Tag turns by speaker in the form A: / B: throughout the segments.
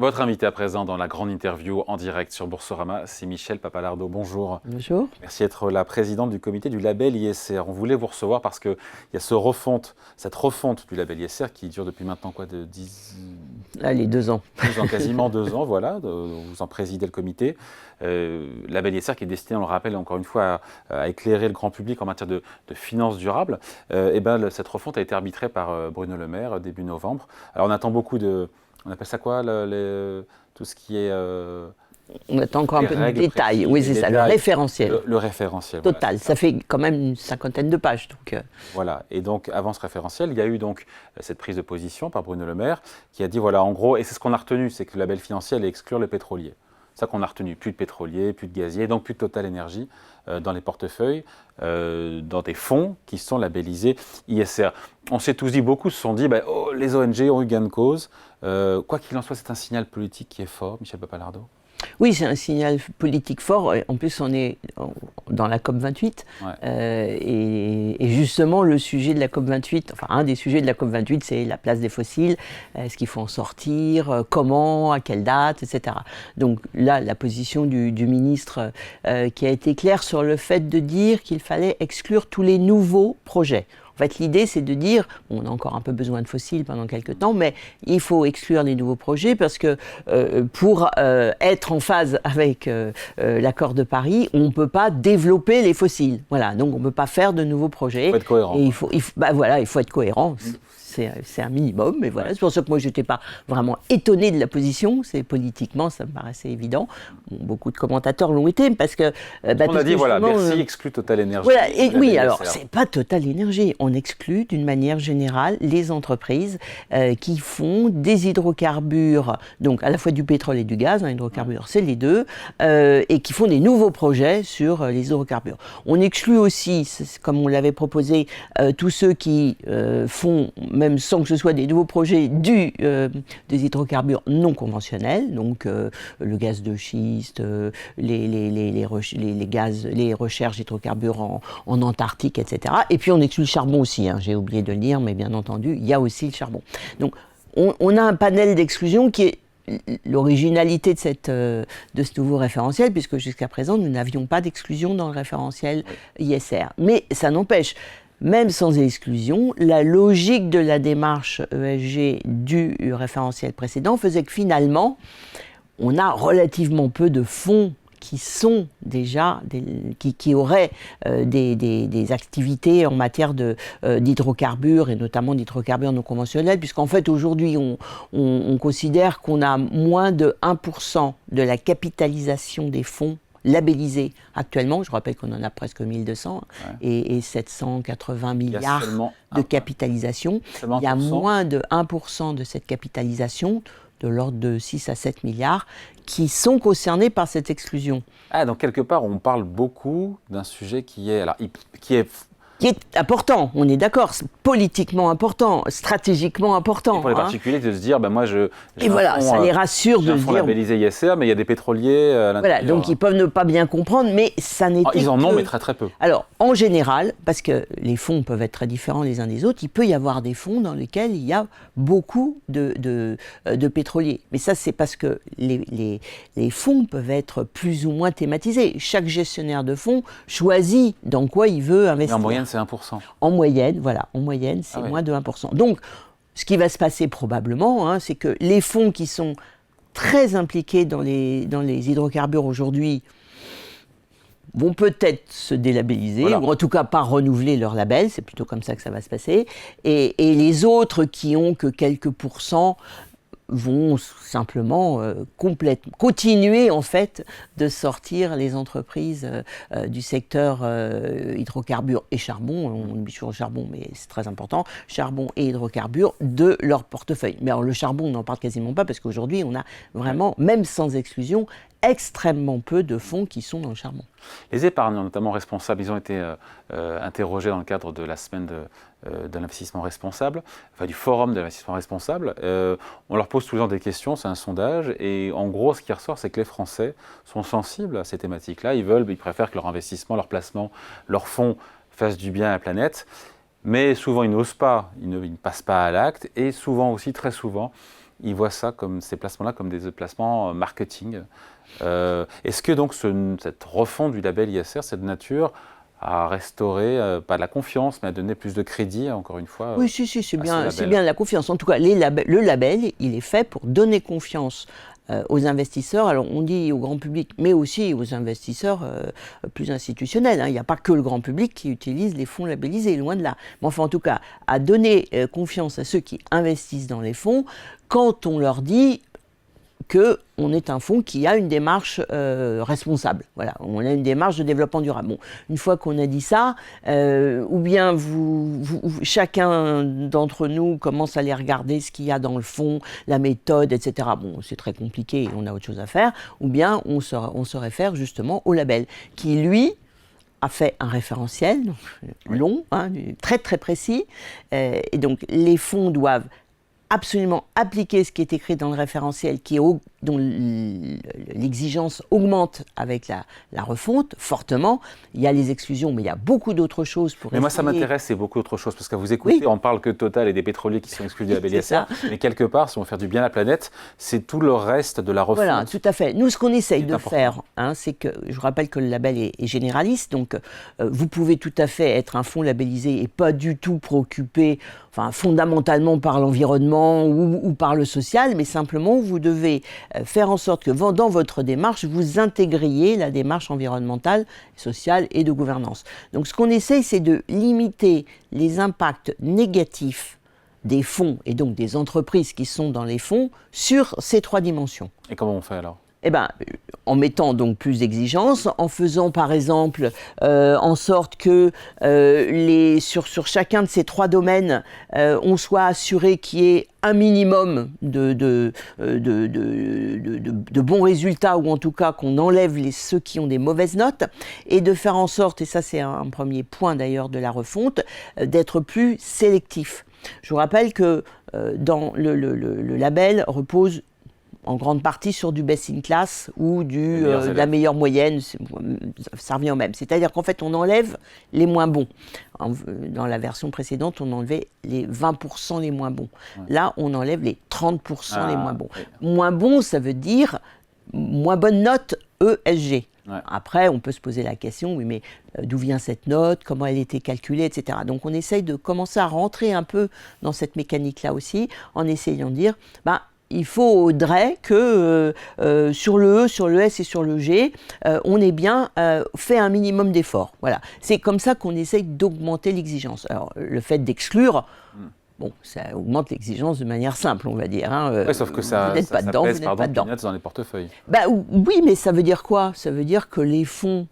A: Votre invité à présent dans la grande interview en direct sur Boursorama, c'est Michel Papalardo. Bonjour.
B: Bonjour.
A: Merci d'être la présidente du comité du label ISR. On voulait vous recevoir parce qu'il y a cette refonte du label ISR qui dure depuis maintenant quoi, de 10...
B: Allez, 2 ans.
A: 2 ans, quasiment 2 ans, voilà. Vous en présidez le comité. Label ISR qui est destiné, on le rappelle encore une fois, à éclairer le grand public en matière de finances durables. Cette refonte a été arbitrée par Bruno Le Maire début novembre. Alors on attend beaucoup de... On appelle ça quoi, tout ce qui est...
B: On attend encore un peu de détails. Oui, c'est ça, le référentiel.
A: Le référentiel.
B: Total,
A: voilà,
B: ça fait quand même une 50aine de pages. Donc,
A: Voilà, et donc avant ce référentiel, il y a eu donc cette prise de position par Bruno Le Maire qui a dit, voilà, en gros, et c'est ce qu'on a retenu, c'est que le label financier allait exclure les pétroliers. C'est ça qu'on a retenu, plus de pétroliers, plus de gaziers, donc plus de Total Énergie dans les portefeuilles, dans des fonds qui sont labellisés ISR. On s'est tous dit, beaucoup se sont dit, les ONG ont eu gain de cause. Quoi qu'il en soit, c'est un signal politique qui est fort, Michel Papalardo.
B: Oui, c'est un signal politique fort. En plus, on est dans la COP28.
A: Ouais.
B: Et justement, le sujet de la COP28, enfin, un des sujets de la COP28, c'est la place des fossiles. Est-ce qu'il faut en sortir? Comment? À quelle date? Etc. Donc là, la position du ministre qui a été claire sur le fait de dire qu'il fallait exclure tous les nouveaux projets. En fait, l'idée, c'est de dire, on a encore un peu besoin de fossiles pendant quelques temps, mais il faut exclure les nouveaux projets parce que pour être en phase avec l'accord de Paris, on ne peut pas développer les fossiles. Voilà, donc on ne peut pas faire de nouveaux projets.
A: Il faut être cohérent.
B: Et il faut être cohérent. C'est un minimum, mais voilà. C'est pour ça que moi, je n'étais pas vraiment étonné de la position. Politiquement, ça me paraissait évident. Bon, beaucoup de commentateurs l'ont été, parce que...
A: on a dit, voilà, Bercy exclut Total Énergie.
B: Voilà, oui, alors, ce n'est pas Total Énergie. On exclut, d'une manière générale, les entreprises qui font des hydrocarbures, donc à la fois du pétrole et du gaz, hydrocarbures, c'est les deux, et qui font des nouveaux projets sur les hydrocarbures. On exclut aussi, comme on l'avait proposé, tous ceux qui font, même sans que ce soit des nouveaux projets, des hydrocarbures non conventionnels, donc le gaz de schiste, les recherches d'hydrocarbures en Antarctique, etc. Et puis on exclut le charbon aussi, j'ai oublié de le dire, mais bien entendu, il y a aussi le charbon. Donc on a un panel d'exclusion qui est l'originalité de ce nouveau référentiel, puisque jusqu'à présent, nous n'avions pas d'exclusion dans le référentiel ISR. Mais ça n'empêche, même sans exclusion, la logique de la démarche ESG du référentiel précédent faisait que finalement, on a relativement peu de fonds qui sont déjà, qui auraient des activités en matière d'hydrocarbures, et notamment d'hydrocarbures non conventionnels, puisqu'en fait aujourd'hui on considère qu'on a moins de 1% de la capitalisation des fonds labellisés actuellement. Je rappelle qu'on en a presque 1200 et 780 milliards de capitalisation. Il y a moins de 1% de cette capitalisation, de l'ordre de 6 à 7 milliards, qui sont concernés par cette exclusion.
A: Ah, donc quelque part, on parle beaucoup d'un sujet qui est
B: important, on est d'accord, politiquement important, stratégiquement important.
A: Et pour les particuliers, de se dire, moi
B: et voilà, ça les rassure de se dire...
A: labellisé ISR, mais il y a des pétroliers à l'intérieur.
B: Voilà, donc ils peuvent ne pas bien comprendre, mais ça n'était
A: ils en ont, mais très très peu.
B: Alors, en général, parce que les fonds peuvent être très différents les uns des autres, il peut y avoir des fonds dans lesquels il y a beaucoup de pétroliers. Mais ça, c'est parce que les fonds peuvent être plus ou moins thématisés. Chaque gestionnaire de fonds choisit dans quoi il veut investir.
A: Mais en moyenne, c'est 1%.
B: En moyenne, voilà, c'est moins de 1%. Donc, ce qui va se passer probablement, c'est que les fonds qui sont très impliqués dans les hydrocarbures aujourd'hui vont peut-être se délabelliser, ou en tout cas pas renouveler leur label, c'est plutôt comme ça que ça va se passer. Et les autres qui ont que quelques pourcents vont simplement continuer en fait de sortir les entreprises du secteur hydrocarbures et charbon, on oublie toujours le charbon mais c'est très important, charbon et hydrocarbures de leur portefeuille. Mais alors le charbon on n'en parle quasiment pas parce qu'aujourd'hui on a vraiment, même sans exclusion, extrêmement peu de fonds qui sont dans le charbon.
A: Les épargnants, notamment responsables, ils ont été interrogés dans le cadre de la semaine de l'investissement responsable, enfin du forum de l'investissement responsable. On leur pose tous les ans des questions, c'est un sondage, et en gros, ce qui ressort, c'est que les Français sont sensibles à ces thématiques-là. Ils préfèrent que leur investissement, leur placement, leurs fonds fassent du bien à la planète, mais souvent ils n'osent pas, ils ne passent pas à l'acte, et souvent aussi, très souvent, ils voient ces placements-là comme des placements marketing. Est-ce que donc cette refonte du label ISR, c'est de nature à restaurer, pas de la confiance, mais à donner plus de crédit, encore une fois?
B: Oui, si, c'est bien la confiance. En tout cas, le label, il est fait pour donner confiance aux investisseurs, alors on dit au grand public, mais aussi aux investisseurs plus institutionnels. Hein. Il n'y a pas que le grand public qui utilise les fonds labellisés, loin de là. Mais enfin, en tout cas, à donner confiance à ceux qui investissent dans les fonds, quand on leur dit qu'on est un fonds qui a une démarche responsable. Voilà, on a une démarche de développement durable. Bon, une fois qu'on a dit ça, ou bien chacun d'entre nous commence à aller regarder ce qu'il y a dans le fond, la méthode, etc. Bon, c'est très compliqué et on a autre chose à faire. Ou bien on se réfère justement au label, qui lui a fait un référentiel long, hein, très très précis. Et donc les fonds doivent absolument appliquer ce qui est écrit dans le référentiel, dont l'exigence augmente avec la refonte fortement. Il y a les exclusions, mais il y a beaucoup d'autres choses pour
A: Mais moi, ça m'intéresse, c'est beaucoup d'autres choses, parce que vous écoutez, oui. On parle que de Total et des pétroliers qui sont exclus du label ISR, mais quelque part, si on veut faire du bien à la planète, c'est tout le reste de la refonte.
B: Voilà, tout à fait. Nous, ce qu'on essaye de faire, hein, c'est que, je vous rappelle que le label est généraliste, donc vous pouvez tout à fait être un fonds labellisé et pas du tout préoccupé, fondamentalement par l'environnement ou par le social, mais simplement vous devez faire en sorte que dans votre démarche, vous intégriez la démarche environnementale, sociale et de gouvernance. Donc ce qu'on essaye, c'est de limiter les impacts négatifs des fonds et donc des entreprises qui sont dans les fonds sur ces 3 dimensions.
A: Et comment on fait alors ?
B: Eh bien, en mettant donc plus d'exigences, en faisant par exemple en sorte que sur chacun de ces 3 domaines, on soit assuré qu'il y ait un minimum de bons résultats, ou en tout cas qu'on enlève ceux qui ont des mauvaises notes, et de faire en sorte, et ça c'est un premier point d'ailleurs de la refonte, d'être plus sélectif. Je vous rappelle que dans le label repose en grande partie sur du best in class ou de la meilleure moyenne, ça revient au même. C'est-à-dire qu'en fait, on enlève les moins bons. Dans la version précédente, on enlevait les 20% les moins bons. Ouais. Là, on enlève les 30% les moins bons. Ouais. Moins bon, ça veut dire moins bonne note ESG. Ouais. Après, on peut se poser la question, oui, mais d'où vient cette note, comment elle a été calculée, etc. Donc, on essaye de commencer à rentrer un peu dans cette mécanique-là aussi, en essayant de dire, il faudrait que sur le E, sur le S et sur le G, on ait bien fait un minimum d'efforts. Voilà. C'est comme ça qu'on essaye d'augmenter l'exigence. Alors, le fait d'exclure, ça augmente l'exigence de manière simple, on va dire. Hein.
A: Ouais, sauf que ça pèse, pas dedans. Dans les portefeuilles.
B: Oui, mais ça veut dire quoi ? Ça veut dire que les fonds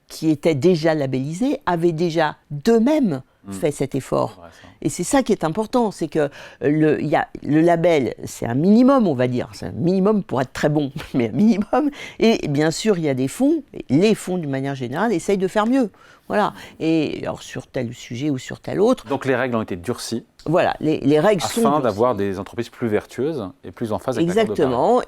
B: qui étaient déjà labellisés avaient déjà d'eux-mêmes fait cet effort. Et c'est ça qui est important, c'est que le label, c'est un minimum, on va dire. C'est un minimum pour être très bon, mais un minimum. Et bien sûr, il y a des fonds, les fonds d'une manière générale essayent de faire mieux. Voilà. Et alors sur tel sujet ou sur tel autre.
A: Donc les règles ont été durcies.
B: Voilà, les règles sont
A: afin d'avoir des entreprises plus vertueuses et plus en phase avec l'accord de Paris.
B: Exactement.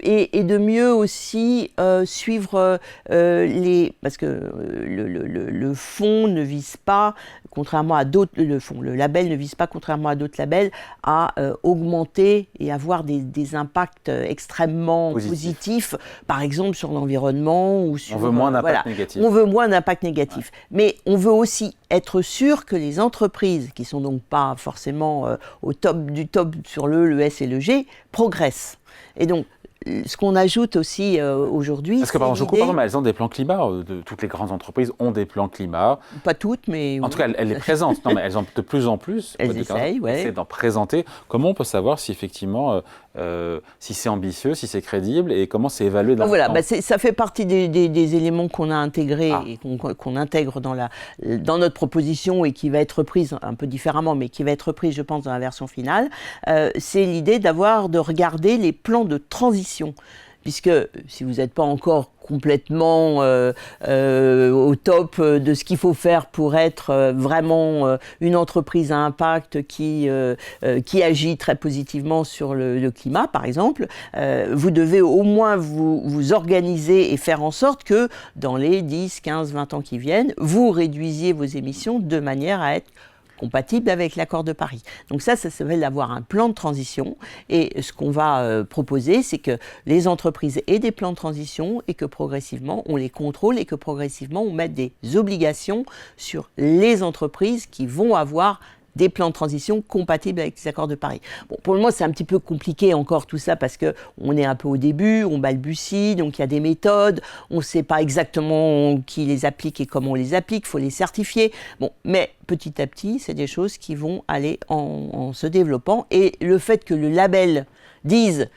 B: Et de mieux aussi suivre parce que le fonds ne vise pas, contrairement à d'autres, le label ne vise pas, contrairement à d'autres labels, à augmenter et avoir des impacts extrêmement positifs, par exemple sur l'environnement ou sur...
A: On veut moins d'impact négatif.
B: On veut moins d'impact négatif. Ouais. Mais on veut aussi être sûr que les entreprises, qui sont donc pas forcément au top du top sur le S et le G, progressent. Et donc, ce qu'on ajoute aussi aujourd'hui...
A: Parce que, par exemple, elles ont des plans climat. Toutes les grandes entreprises ont des plans climat.
B: Pas toutes, mais...
A: En tout cas, elles les présentent. Non, mais elles ont de plus en plus.
B: Elles essayent, oui.
A: Essaient d'en présenter. Comment on peut savoir si, effectivement, si c'est ambitieux, si c'est crédible, et comment c'est évalué dans le temps ?
B: Ça fait partie des éléments qu'on a intégrés et qu'on intègre dans notre proposition, et qui va être reprise un peu différemment, mais qui va être reprise, je pense, dans la version finale. C'est l'idée de regarder les plans de transition. Puisque si vous n'êtes pas encore complètement au top de ce qu'il faut faire pour être vraiment une entreprise à impact qui agit très positivement sur le climat, par exemple, vous devez au moins vous organiser et faire en sorte que dans les 10, 15, 20 ans qui viennent, vous réduisiez vos émissions de manière à être compatible avec l'accord de Paris. Donc ça s'appelle d'avoir un plan de transition. Et ce qu'on va proposer, c'est que les entreprises aient des plans de transition et que progressivement, on les contrôle et que progressivement, on mette des obligations sur les entreprises qui vont avoir des plans de transition compatibles avec les accords de Paris. Bon, pour le moment, c'est un petit peu compliqué encore tout ça parce qu'on est un peu au début, on balbutie, donc il y a des méthodes, on ne sait pas exactement qui les applique et comment on les applique, il faut les certifier. Bon, mais petit à petit, c'est des choses qui vont aller en se développant. Et le fait que le label dise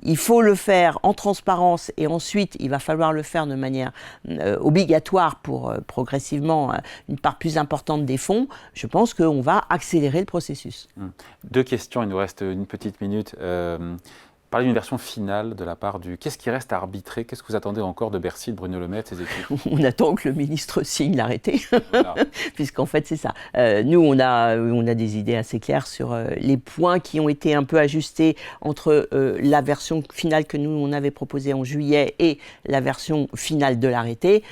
B: il faut le faire en transparence et ensuite il va falloir le faire de manière obligatoire pour progressivement une part plus importante des fonds, je pense qu'on va accélérer le processus.
A: 2 questions, il nous reste une petite minute. Parlez d'une version finale de la part du... Qu'est-ce qui reste à arbitrer? Qu'est-ce que vous attendez encore de Bercy, de Bruno Le Maire, de ses équipes?
B: On attend que le ministre signe l'arrêté,
A: Voilà.
B: puisqu'en fait c'est ça. Nous, on a des idées assez claires sur les points qui ont été un peu ajustés entre la version finale que nous, on avait proposée en juillet et la version finale de l'arrêté.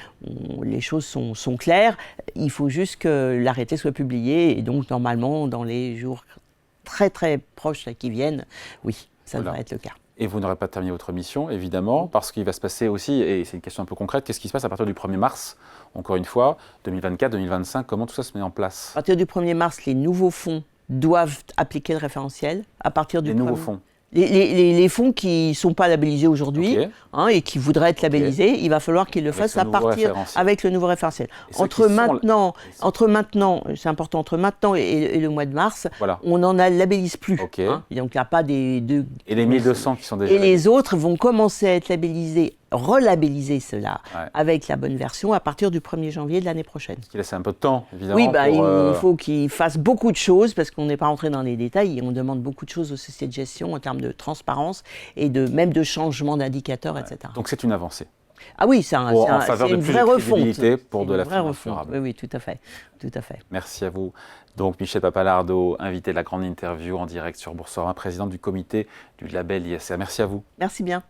B: Les choses sont claires. Il faut juste que l'arrêté soit publié et donc normalement, dans les jours très très proches là, qui viennent, oui. Ça devrait être le cas.
A: Et vous n'aurez pas terminé votre mission, évidemment, parce qu'il va se passer aussi, et c'est une question un peu concrète, qu'est-ce qui se passe à partir du 1er mars, encore une fois, 2024, 2025, comment tout ça se met en place?
B: À partir du 1er mars, les nouveaux fonds doivent appliquer le référentiel. À partir du
A: Les nouveaux fonds?
B: Les fonds qui ne sont pas labellisés aujourd'hui
A: Okay.
B: Et qui voudraient être labellisés, il va falloir qu'ils le fassent à partir avec le nouveau référentiel. Entre maintenant, c'est important, entre maintenant et le mois de mars,
A: voilà.
B: on n'en labellise plus.
A: Okay.
B: Donc il n'y a pas des...
A: Et les 1200 qui sont déjà...
B: Et les autres vont commencer à être labellisés, relabelliser cela avec la bonne version à partir du 1er janvier de l'année prochaine.
A: Ce qui laisse un peu de temps, évidemment.
B: Oui, il faut qu'ils fassent beaucoup de choses parce qu'on n'est pas rentré dans les détails et on demande beaucoup de choses aux sociétés de gestion en termes de transparence et même de changement d'indicateurs, etc.
A: Donc c'est une avancée.
B: Ah oui, c'est une vraie refonte.
A: Pour de la finance durable.
B: Oui, tout à fait.
A: Merci à vous. Donc Michel Papalardo, invité de la grande interview en direct sur Boursorama, président du comité du label ISR. Merci à vous.
B: Merci bien.